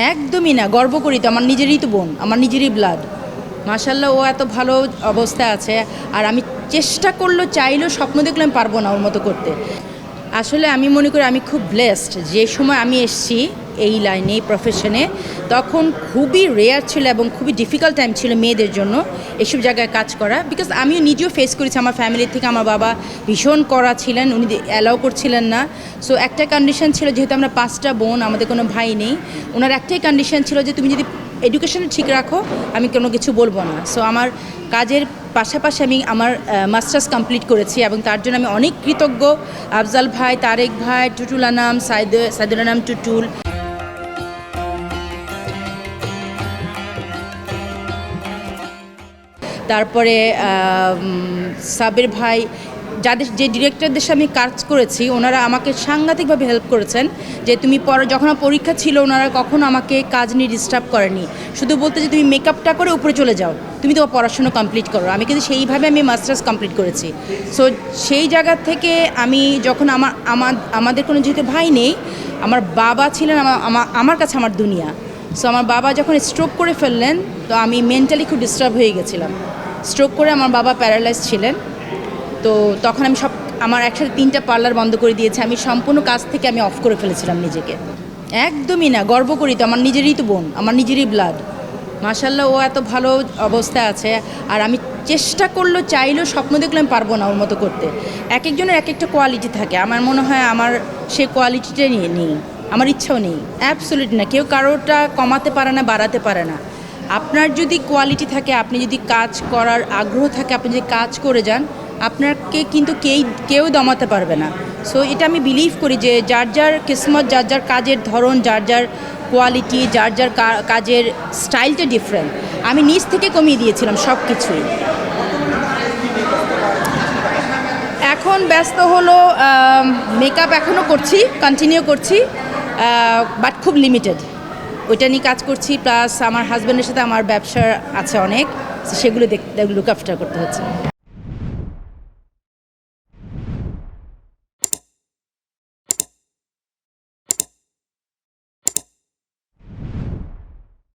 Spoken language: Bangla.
একদমই না, গর্ব করি তো, আমার নিজেরই তো বোন, আমার নিজেরই ব্লাড। মাশাআল্লাহ, ও এত ভালো অবস্থায় আছে। আর আমি চেষ্টা করলেও চাইলেও স্বপ্ন দেখলে আমি পারবো না ওর মতো করতে। আসলে আমি মনে করি আমি খুব ব্লেসড। যে সময় আমি এসেছি এই লাইনে, এই প্রফেশনে, তখন খুবই রেয়ার ছিল এবং খুবই ডিফিকাল্ট টাইম ছিল মেয়েদের জন্য এসব জায়গায় কাজ করা। বিকজ আমিও নিজেও ফেস করেছি, আমার ফ্যামিলি থেকে আমার বাবা ভীষণ কড়া ছিলেন, উনি অ্যালাউ করছিলেন না। সো একটা কন্ডিশন ছিল, যেহেতু আমরা 5টা বোন, আমাদের কোনো ভাই নেই, ওনার একটাই কন্ডিশন ছিল যে তুমি যদি এডুকেশন ঠিক রাখো আমি কোনো কিছু বলবো না। সো আমার কাজের পাশাপাশি আমি আমার মাস্টার্স কমপ্লিট করেছি এবং তার জন্য আমি অনেক কৃতজ্ঞ। আফজাল ভাই, তারেক ভাই, টুটুল আনাম, সাইদুল আনাম টুটুল, তারপরে সাবির ভাই, যে ডিরেক্টরদের সাথে আমি কাজ করেছি, ওনারা আমাকে সাংঘাতিকভাবে হেল্প করেছেন। যে তুমি যখন আমার পরীক্ষা ছিল, ওনারা কখনো আমাকে কাজ নিয়ে ডিস্টার্ব করেনি, শুধু বলতে যে তুমি মেকআপটা করে উপরে চলে যাও, তুমি তোমার পড়াশুনো কমপ্লিট করো। আমি কিন্তু সেইভাবে আমি মাস্টার্স কমপ্লিট করেছি। সো সেই জায়গা থেকে আমি যখন আমাদের কোনো যেহেতু ভাই নেই, আমার বাবা ছিলেন আমার কাছে আমার দুনিয়া। সো আমার বাবা যখন স্ট্রোক করে ফেললেন, তো আমি মেন্টালি খুব ডিস্টার্ব হয়ে গেছিলাম। স্ট্রোক করে আমার বাবা প্যারালাইজ ছিলেন। তো তখন আমি আমার একসাথে 3টা পার্লার বন্ধ করে দিয়েছি। আমি সম্পূর্ণ কাজ থেকে আমি অফ করে ফেলেছিলাম নিজেকে। একদমই না, গর্ব করি তো, আমার নিজেরই তো বোন, আমার নিজেরই ব্লাড। মাশাআল্লাহ, ও এত ভালো অবস্থায় আছে। আর আমি চেষ্টা করলেও চাইলেও স্বপ্ন দেখলে আমি পারবো না ওর মতো করতে। এক একজনের এক একটা কোয়ালিটি থাকে, আমার মনে হয় আমার সেই কোয়ালিটিটা নেই, আমার ইচ্ছাও নেই। অ্যাবসলিউট না, কেউ কারোটা কমাতে পারে না, বাড়াতে পারে না। আপনার যদি কোয়ালিটি থাকে, আপনি যদি কাজ করার আগ্রহ থাকে, আপনি যদি কাজ করে যান, আপনাকে কিন্তু কেউ দমাতে পারবে না। সো এটা আমি বিলিভ করি যে যার যার কিসমত, যার যার কাজের ধরন, যার যার কোয়ালিটি, যার যার কাজের স্টাইলটা ডিফারেন্ট। আমি নিজ থেকে কমিয়ে দিয়েছিলাম সব কিছুই। এখন ব্যস্ত হলো, মেকআপ এখনও করছি, কন্টিনিউ করছি, বাট খুব লিমিটেড। ওইটা নিয়ে কাজ করছি, প্লাস আমার হাজব্যান্ডের সাথে আমার ব্যবসা আছে অনেক, সেগুলো লুক আফটার করতে হচ্ছে।